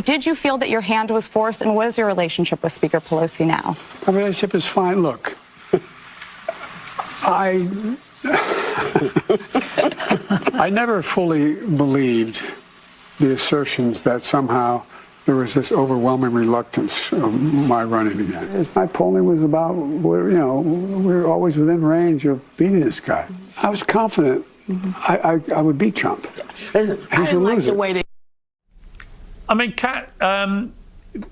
Did you feel that your hand was forced, and what is your relationship with Speaker Pelosi now? Our relationship is fine. Look, I never fully believed the assertions that somehow there was this overwhelming reluctance of my running again. My polling was about, we're always within range of beating this guy. I was confident I would beat Trump. Listen, He's a loser. I mean, Kat,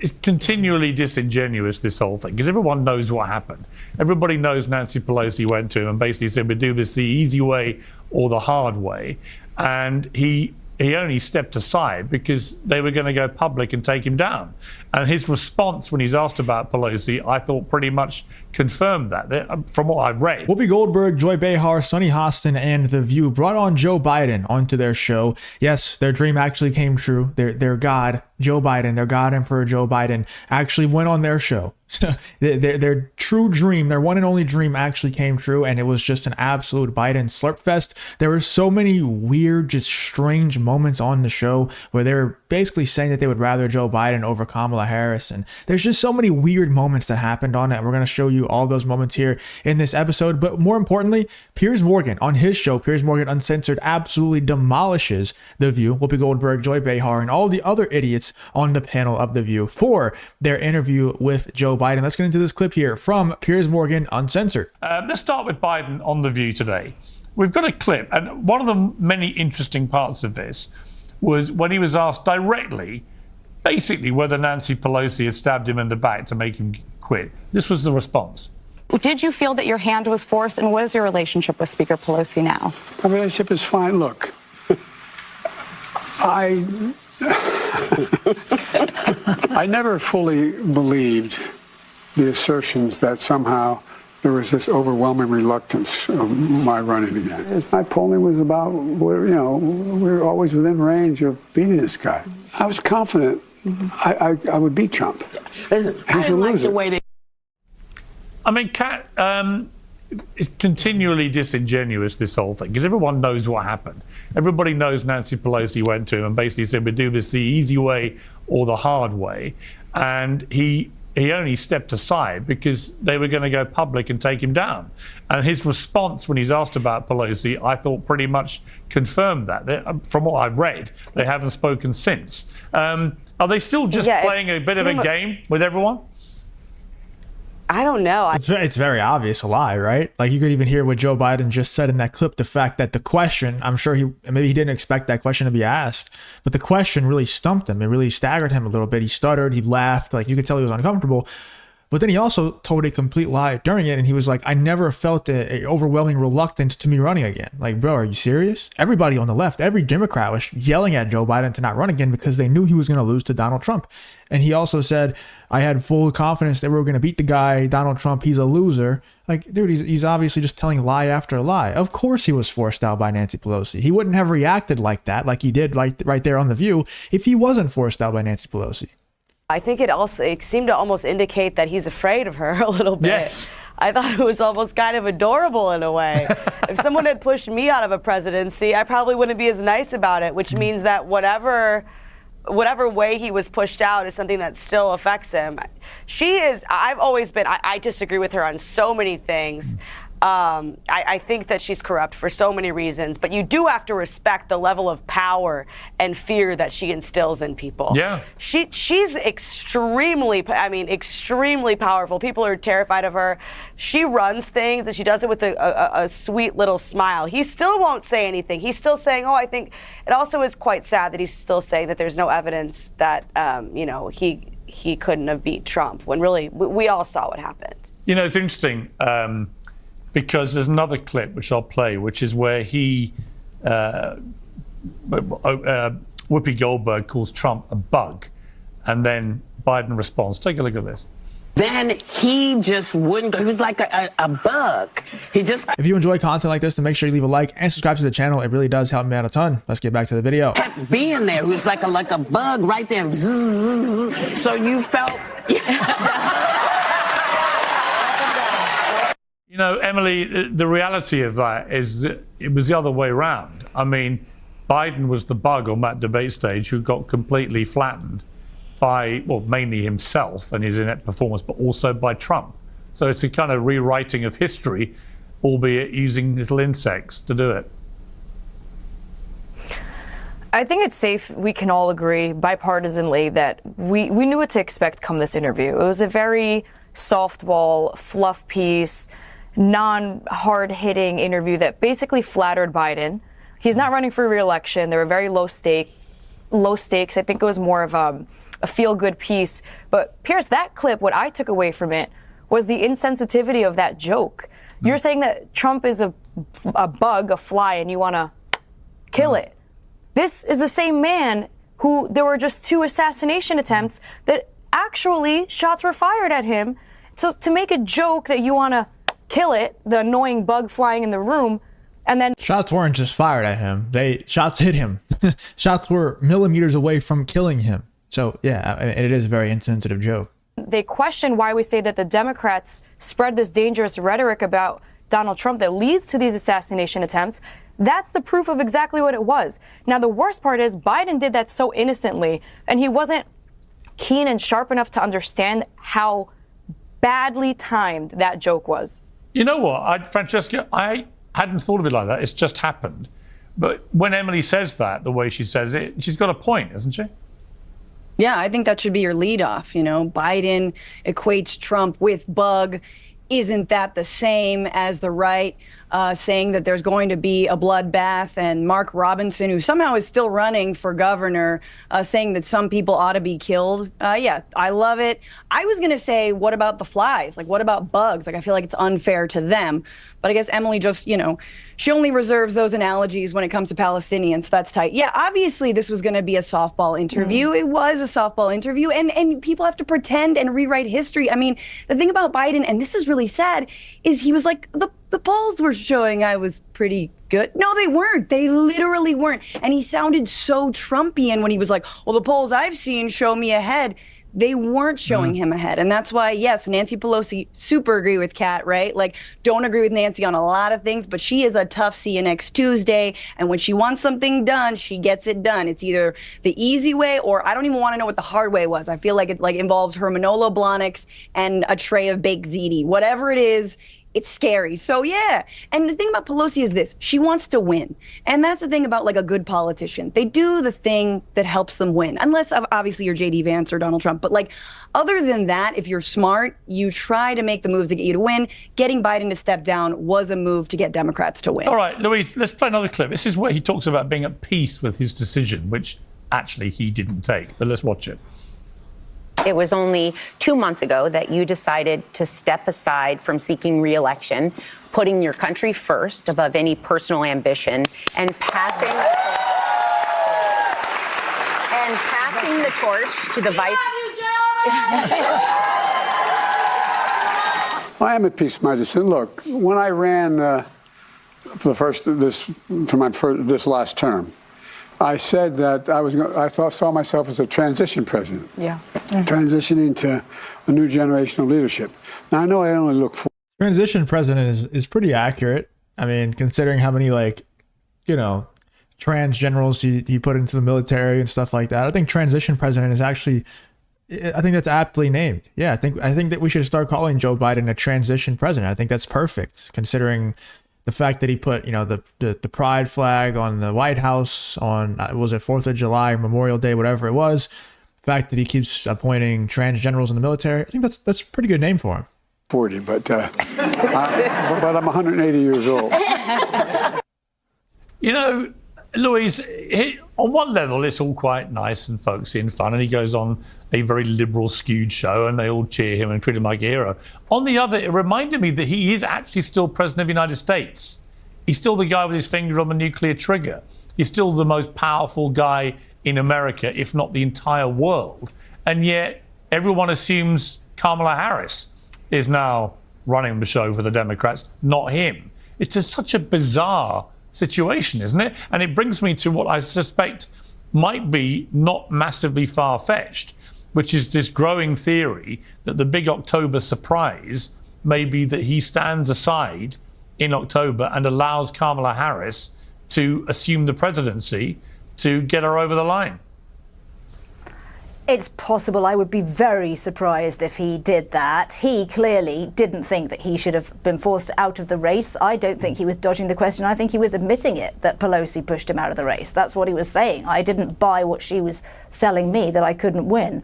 it's continually disingenuous, this whole thing, because everyone knows what happened. Everybody knows Nancy Pelosi went to him and basically said, we do this the easy way or the hard way. And he only stepped aside because they were going to go public and take him down. And his response when he's asked about Pelosi, I thought pretty much confirmed that, from what I've read. Whoopi Goldberg, Joy Behar, Sunny Hostin, and The View brought on Joe Biden onto their show. Yes, their dream actually came true. Their God, Joe Biden, their God Emperor Joe Biden, actually went on their show. Their true dream, their one and only dream actually came true, and it was just an absolute Biden slurp fest. There were so many weird, just strange moments on the show where they were basically saying that they would rather Joe Biden over Kamala Harris, and there's just so many weird moments that happened on it. We're going to show you all those moments here in this episode, but more importantly, Piers Morgan on his show, Piers Morgan Uncensored, absolutely demolishes The View, Whoopi Goldberg, Joy Behar, and all the other idiots on the panel of The View for their interview with Joe Biden. Let's get into this clip here from Piers Morgan Uncensored. Let's start with Biden on The View today. We've got a clip, and one of the many interesting parts of this was when he was asked directly, basically, whether Nancy Pelosi had stabbed him in the back to make him quit. This was the response. Did you feel that your hand was forced, and what is your relationship with Speaker Pelosi now? Our relationship is fine. Look, I never fully believed the assertions that somehow there was this overwhelming reluctance of my running again. My polling was about, we're always within range of beating this guy. I was confident I would beat Trump. Listen, He's a loser. I mean, Kat, it's continually disingenuous, this whole thing, because everyone knows what happened. Everybody knows Nancy Pelosi went to him and basically said, we do this the easy way or the hard way. And he only stepped aside because they were going to go public and take him down. And his response when he's asked about Pelosi, I thought pretty much confirmed that. From what I've read, they haven't spoken since. Are they still just playing a bit of a game with everyone? I don't know. It's very obvious a lie, right? Like, you could even hear what Joe Biden just said in that clip, the fact that the question, I'm sure maybe he didn't expect that question to be asked, but the question really stumped him. It really staggered him a little bit. He stuttered, he laughed, like you could tell he was uncomfortable. But then he also told a complete lie during it, and he was like, I never felt a overwhelming reluctance to me running again. Like, bro, are you serious? Everybody on the left, every Democrat was yelling at Joe Biden to not run again because they knew he was going to lose to Donald Trump. And he also said, I had full confidence that we were going to beat the guy, Donald Trump, he's a loser. Like, dude, he's obviously just telling lie after lie. Of course he was forced out by Nancy Pelosi. He wouldn't have reacted like that, like he did right there on The View, if he wasn't forced out by Nancy Pelosi. I think it seemed to almost indicate that he's afraid of her a little bit. Yes. I thought it was almost kind of adorable in a way. If someone had pushed me out of a presidency, I probably wouldn't be as nice about it, which means that whatever way he was pushed out is something that still affects him. I've always been, I disagree with her on so many things. I think that she's corrupt for so many reasons, but you do have to respect the level of power and fear that she instills in people. Yeah. She's extremely powerful. People are terrified of her. She runs things and she does it with a sweet little smile. He still won't say anything. He's still saying, I think it also is quite sad that he's still saying that there's no evidence that, he couldn't have beat Trump, when really we all saw what happened. It's interesting. Because there's another clip which I'll play, which is where Whoopi Goldberg calls Trump a bug, and then Biden responds. Take a look at this. Then he just wouldn't go. He was like a bug. If you enjoy content like this, then make sure you leave a like and subscribe to the channel. It really does help me out a ton. Let's get back to the video. Kept being there. He was like a bug right there. So you felt. Emily, the reality of that is that it was the other way around. I mean, Biden was the bug on that debate stage who got completely flattened. by, well, mainly himself and his inept performance, but also by Trump. So it's a kind of rewriting of history, albeit using little insects to do it. I think it's safe, we can all agree bipartisanly that we knew what to expect come this interview. It was a very softball, fluff piece, non-hard-hitting interview that basically flattered Biden. He's not running for re-election. They were very low stakes. I think it was more of a feel-good piece. But Piers, that clip, what I took away from it was the insensitivity of that joke. You're saying that Trump is a bug, a fly, and you want to kill it. This is the same man who there were just 2 assassination attempts that actually shots were fired at him. So to make a joke that you want to kill it, the annoying bug flying in the room, and then Shots weren't just fired at him. Shots hit him. Shots were millimeters away from killing him. So yeah, it is a very insensitive joke. they question why we say that the Democrats spread this dangerous rhetoric about Donald Trump that leads to these assassination attempts. That's the proof of exactly what it was. Now, the worst part is Biden did that so innocently, and he wasn't keen and sharp enough to understand how badly timed that joke was. You know what, Francesca, I hadn't thought of it like that. It's just happened. But when Emily says that, the way she says it, she's got a point, hasn't she? Yeah, I think that should be your leadoff. You know, Biden equates Trump with bug. Isn't that the same as the right saying that there's going to be a bloodbath? And Mark Robinson, who somehow is still running for governor, saying that some people ought to be killed. Yeah, I love it. I was going to say, what about the flies? Like, what about bugs? Like, I feel like it's unfair to them. But I guess Emily just, you know, she only reserves those analogies when it comes to Palestinians. That's tight. Yeah, obviously this was going to be a softball interview. It was a softball interview. And people have to pretend and rewrite history. I mean, the thing about Biden, and this is really sad, is he was like, the polls were showing I was pretty good. No, they weren't. They literally weren't. And he sounded so Trumpian when he was like, well, the polls I've seen show me ahead. They weren't showing him ahead. And that's why, yes, Nancy Pelosi, super agree with Kat, right? Like, don't agree with Nancy on a lot of things, but she is a tough see you next Tuesday. And when she wants something done, she gets it done. It's either the easy way, or I don't even want to know what the hard way was. I feel like it involves her Manolo Blahniks and a tray of baked ziti. Whatever it is, it's scary. So, yeah. And the thing about Pelosi is this. She wants to win. And that's the thing about, like, a good politician. They do the thing that helps them win. Unless, obviously, you're J.D. Vance or Donald Trump. But, like, other than that, if you're smart, you try to make the moves to get you to win. Getting Biden to step down was a move to get Democrats to win. All right, Louise, let's play another clip. This is where he talks about being at peace with his decision, which actually he didn't take. But let's watch it. It was only 2 months ago that you decided to step aside from seeking re-election, putting your country first above any personal ambition, and passing the torch to the vice. I am at peace with my decision. Look, when I ran this last term, I said that I saw myself as a transition president. Yeah. Transitioning to a new generation of leadership. Now, I know I only look for Transition president is pretty accurate. I mean, considering how many, like, you know, trans generals he put into the military and stuff like that. I think transition president is actually, I think that's aptly named. Yeah, I think that we should start calling Joe Biden a transition president. I think that's perfect, considering the fact that he put, you know, the pride flag on the White House on, was it 4th of July, Memorial Day, whatever it was. The fact that he keeps appointing trans generals in the military, I think that's a pretty good name for him. 40, but I'm 180 years old. You know, Louise, on one level, it's all quite nice and folksy and fun, and he goes on a very liberal skewed show, and they all cheer him and treat him like a hero. On the other, it reminded me that he is actually still president of the United States. He's still the guy with his finger on the nuclear trigger. He's still the most powerful guy in America, if not the entire world. And yet, everyone assumes Kamala Harris is now running the show for the Democrats, not him. It's such a bizarre situation, isn't it? And it brings me to what I suspect might be not massively far-fetched, which is this growing theory that the big October surprise may be that he stands aside in October and allows Kamala Harris to assume the presidency to get her over the line. It's possible. I would be very surprised if he did that. He clearly didn't think that he should have been forced out of the race. I don't think he was dodging the question. I think he was admitting it, that Pelosi pushed him out of the race. That's what he was saying. I didn't buy what she was selling me, that I couldn't win.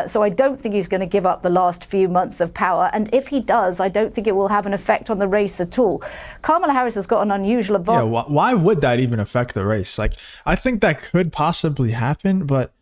So I don't think he's going to give up the last few months of power. And if he does, I don't think it will have an effect on the race at all. Kamala Harris has got an unusual advantage. Yeah, why would that even affect the race? Like, I think that could possibly happen, but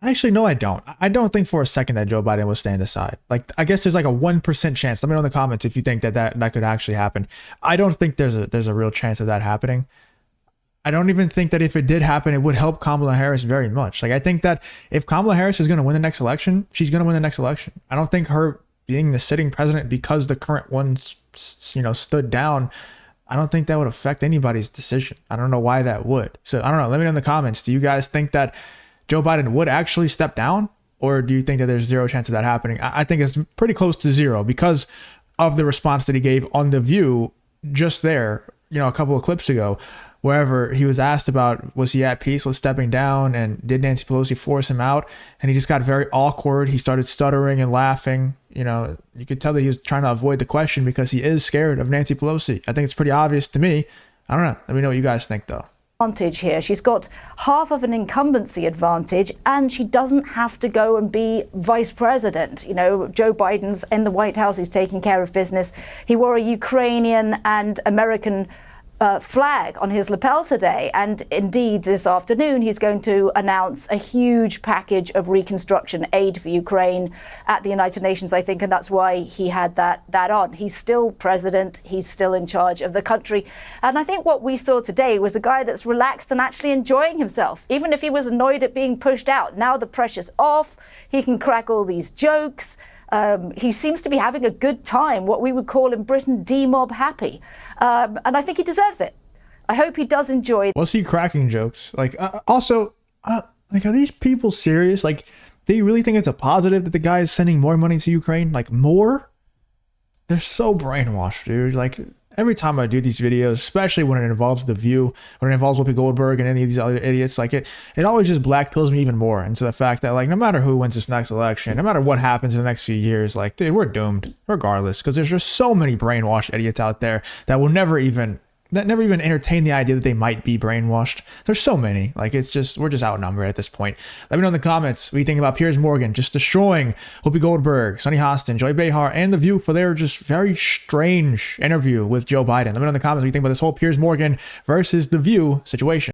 actually, no, I don't. I don't think for a second that Joe Biden will stand aside. Like, I guess there's like a 1% chance. Let me know in the comments if you think that could actually happen. I don't think there's a real chance of that happening. I don't even think that if it did happen, it would help Kamala Harris very much. Like, I think that if Kamala Harris is going to win the next election, she's going to win the next election. I don't think her being the sitting president because the current one, stood down, I don't think that would affect anybody's decision. I don't know why that would. So I don't know. Let me know in the comments. Do you guys think that Joe Biden would actually step down, or do you think that there's zero chance of that happening? I think it's pretty close to zero because of the response that he gave on The View just there, a couple of clips ago, wherever he was asked about, was he at peace with stepping down, and did Nancy Pelosi force him out? And he just got very awkward. He started stuttering and laughing. You could tell that he was trying to avoid the question because he is scared of Nancy Pelosi. I think it's pretty obvious to me. I don't know. Let me know what you guys think, though. Here. She's got half of an incumbency advantage, and she doesn't have to go and be vice president. Joe Biden's in the White House. He's taking care of business. He wore a Ukrainian and American flag on his lapel today, and indeed this afternoon he's going to announce a huge package of reconstruction aid for Ukraine at the United Nations, I think, and that's why he had that on. He's still president, he's still in charge of the country, and I think what we saw today was a guy that's relaxed and actually enjoying himself, even if he was annoyed at being pushed out. Now the pressure's off, he can crack all these jokes. He seems to be having a good time, what we would call in Britain D-mob happy. And I think he deserves it. I hope he does enjoy it. Was he cracking jokes? Like, also, are these people serious? Like, do you really think it's a positive that the guy is sending more money to Ukraine? Like, more? They're so brainwashed, dude. Like, every time I do these videos, especially when it involves The View, when it involves Whoopi Goldberg and any of these other idiots, like it always just black pills me even more into the fact that, like, no matter who wins this next election, no matter what happens in the next few years, like, dude, we're doomed regardless, because there's just so many brainwashed idiots out there that will never even entertain the idea that they might be brainwashed. There's so many. Like, we're just outnumbered at this point. Let me know in the comments what you think about Piers Morgan just destroying Whoopi Goldberg, Sunny Hostin, Joy Behar, and The View for their just very strange interview with Joe Biden. Let me know in the comments what you think about this whole Piers Morgan versus The View situation.